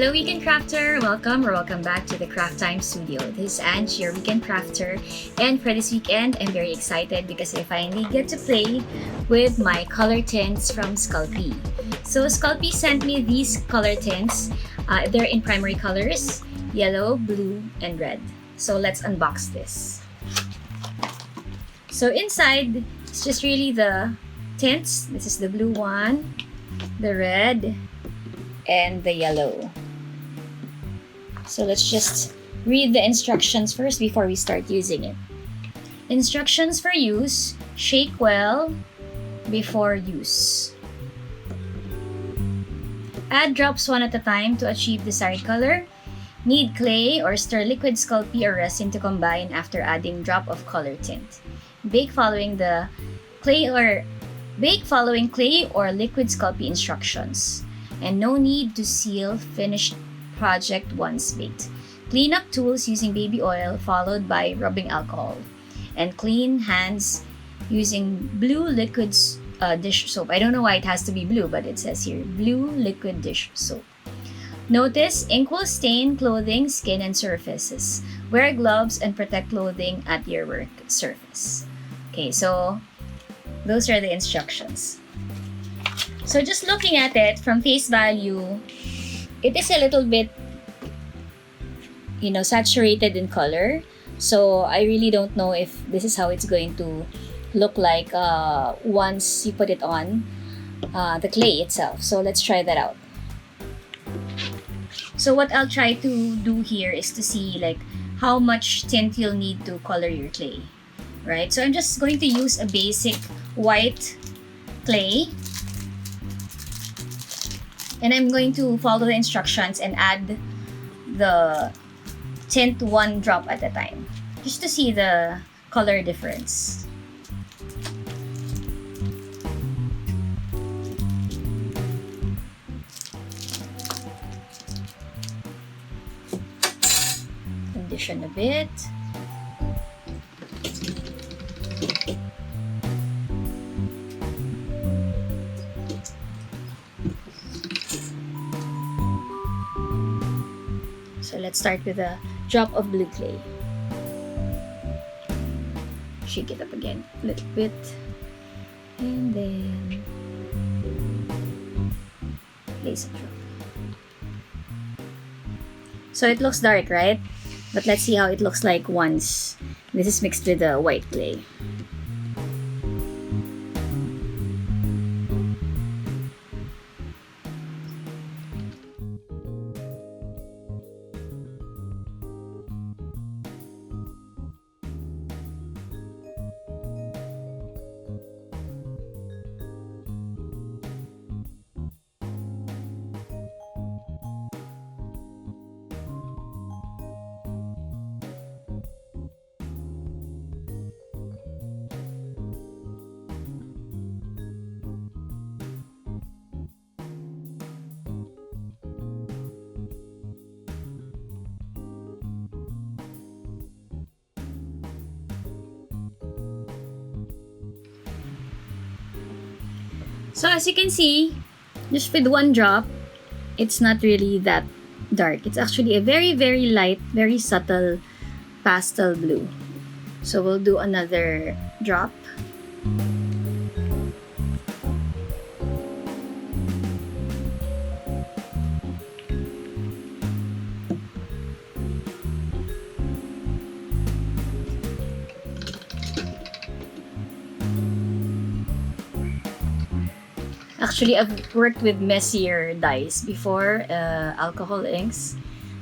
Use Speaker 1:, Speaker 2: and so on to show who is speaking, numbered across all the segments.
Speaker 1: Hello Weekend Crafter! Welcome back to the Craft Time Studio. This is Ange, your Weekend Crafter, and for this weekend, I'm very excited because I finally get to play with my color tints from Sculpey. So Sculpey sent me these color tints. They're in primary colors, yellow, blue, and red. So let's unbox this. So inside, it's just really the tints. This is the blue one, the red, and the yellow. So let's just read the instructions first before we start using it. Instructions for use: shake well before use. Add drops one at a time to achieve desired color. Knead clay or stir liquid Sculpey or resin to combine after adding drop of color tint. Bake following clay or liquid Sculpey instructions. And no need to seal finished project once baked. Clean up tools using baby oil followed by rubbing alcohol. And clean hands using blue liquid dish soap. I don't know why it has to be blue, but it says here blue liquid dish soap. Notice, ink will stain clothing, skin, and surfaces. Wear gloves and protect clothing at your work surface. Okay, so those are the instructions. So just looking at it from face value, it is a little bit, saturated in color. So I really don't know if this is how it's going to look like once you put it on the clay itself. So let's try that out. So what I'll try to do here is to see how much tint you'll need to color your clay, right? So I'm just going to use a basic white clay. And I'm going to follow the instructions and add the tint one drop at a time, just to see the color difference. Condition a bit. So let's start with a drop of blue clay. Shake it up again a little bit. And then place a drop. So it looks dark, right? But let's see how it looks like once this is mixed with the white clay. So as you can see, just with one drop, it's not really that dark. It's actually a very, very light, very subtle pastel blue. So we'll do another drop. Actually, I've worked with messier dyes before, alcohol inks.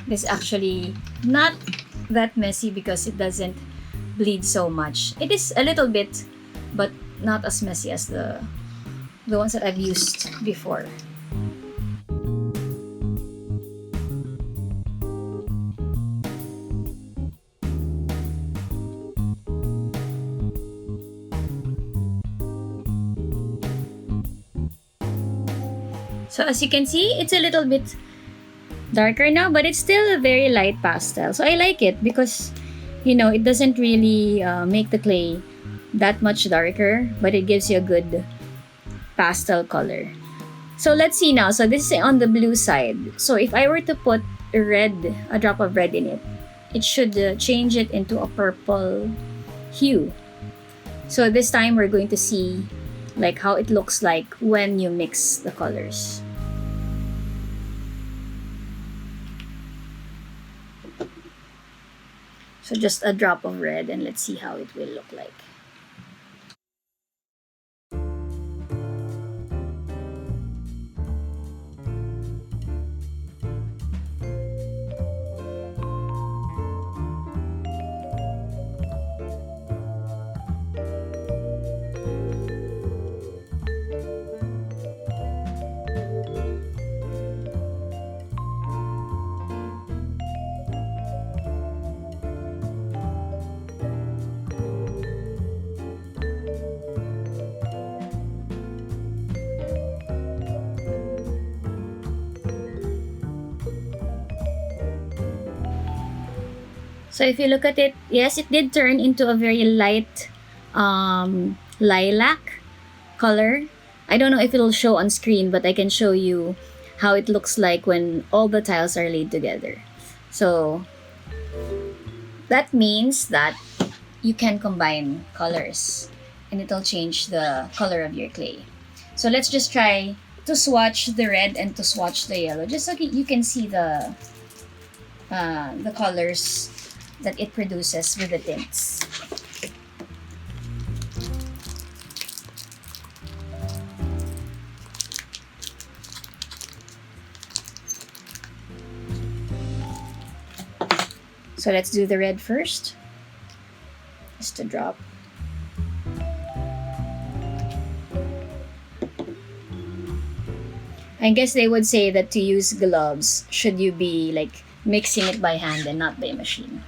Speaker 1: It's actually not that messy because it doesn't bleed so much. It is a little bit, but not as messy as the ones that I've used before. So as you can see, it's a little bit darker now, but it's still a very light pastel. So I like it because, it doesn't really make the clay that much darker, but it gives you a good pastel color. So let's see now. So this is on the blue side. So if I were to put a drop of red in it, it should change it into a purple hue. So this time we're going to see like how it looks like when you mix the colors. So just a drop of red, and let's see how it will look like. So if you look at it, yes, it did turn into a very light lilac color. I don't know if it'll show on screen, but I can show you how it looks like when all the tiles are laid together. So that means that you can combine colors and it'll change the color of your clay. So let's just try to swatch the red and to swatch the yellow, just so you can see the colors that it produces with the tints. So let's do the red first. Just a drop. I guess they would say that to use gloves, should you be like mixing it by hand and not by machine.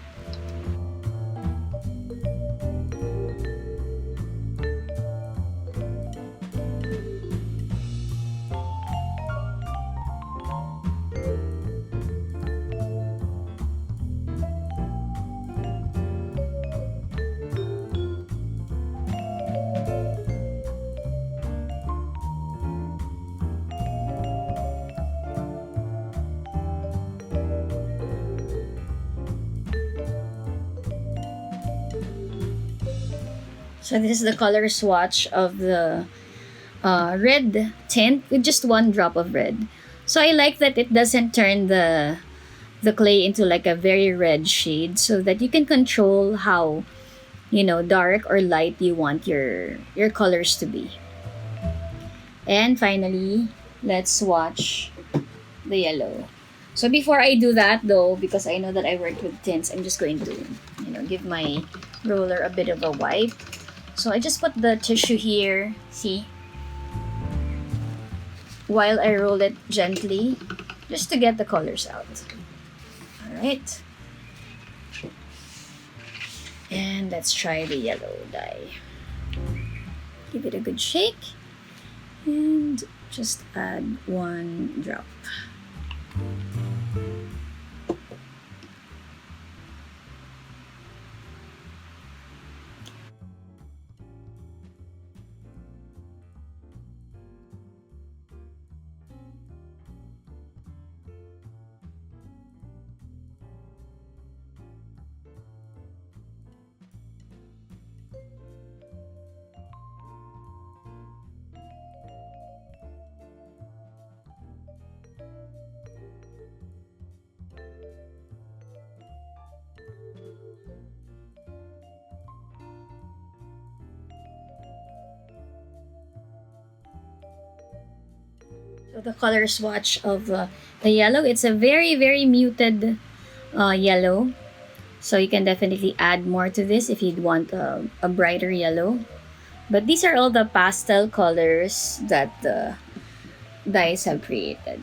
Speaker 1: So this is the color swatch of the red tint with just one drop of red. So I like that it doesn't turn the clay into like a very red shade, so that you can control how, dark or light you want your colors to be. And finally, let's swatch the yellow. So before I do that though, because I know that I worked with tints, I'm just going to, give my roller a bit of a wipe. So I just put the tissue here, see? While I roll it gently, just to get the colors out. Alright. And let's try the yellow dye. Give it a good shake. And just add one drop. So the color swatch of the yellow, it's a very, very muted yellow. So you can definitely add more to this if you'd want a brighter yellow. But these are all the pastel colors that the dyes have created.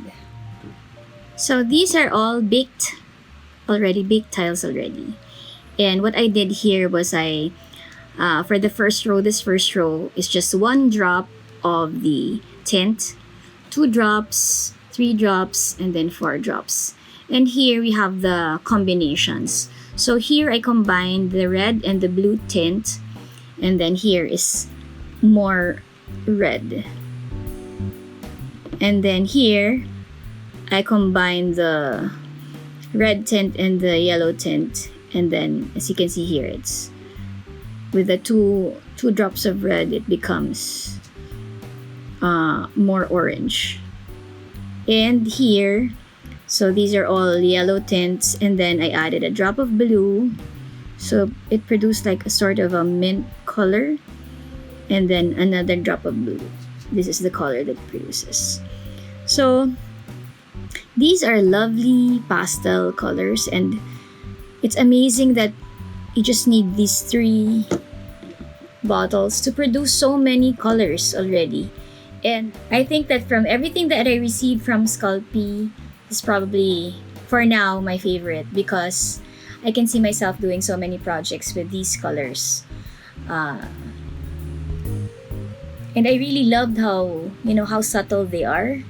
Speaker 1: So these are all baked tiles already. And what I did here was for the first row, this first row is just one drop of the tint, 2 drops, 3 drops, and then 4 drops. And here we have the combinations. So here I combined the red and the blue tint, and then here is more red. And then here, I combine the red tint and the yellow tint. And then, as you can see here, it's with the two drops of red, it becomes more orange. And here, so these are all yellow tints, and then I added a drop of blue, so it produced like a sort of a mint color, and then another drop of blue. This is the color that it produces. So these are lovely pastel colors, and it's amazing that you just need these 3 bottles to produce so many colors already. And I think that from everything that I received from Sculpey, is probably, for now, my favorite, because I can see myself doing so many projects with these colors. And I really loved how subtle they are.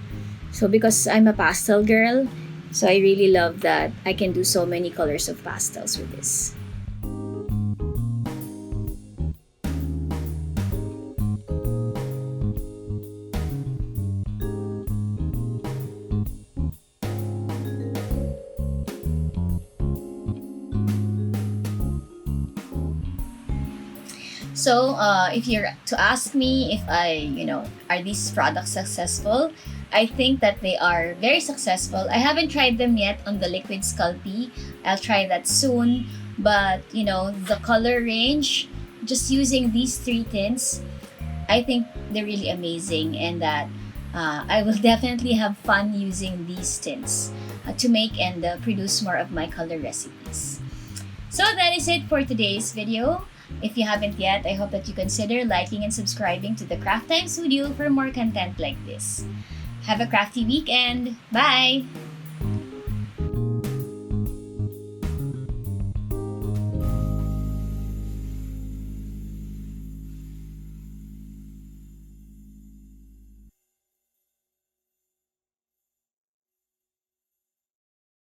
Speaker 1: So because I'm a pastel girl, so I really love that I can do so many colors of pastels with this. So, if you're to ask me if are these products successful? I think that they are very successful. I haven't tried them yet on the liquid Sculpey. I'll try that soon. But, the color range, just using these 3 tints, I think they're really amazing, and that I will definitely have fun using these tints to make and produce more of my color recipes. So that is it for today's video. If you haven't yet, I hope that you consider liking and subscribing to the Craft Time Studio for more content like this. Have a crafty weekend! Bye!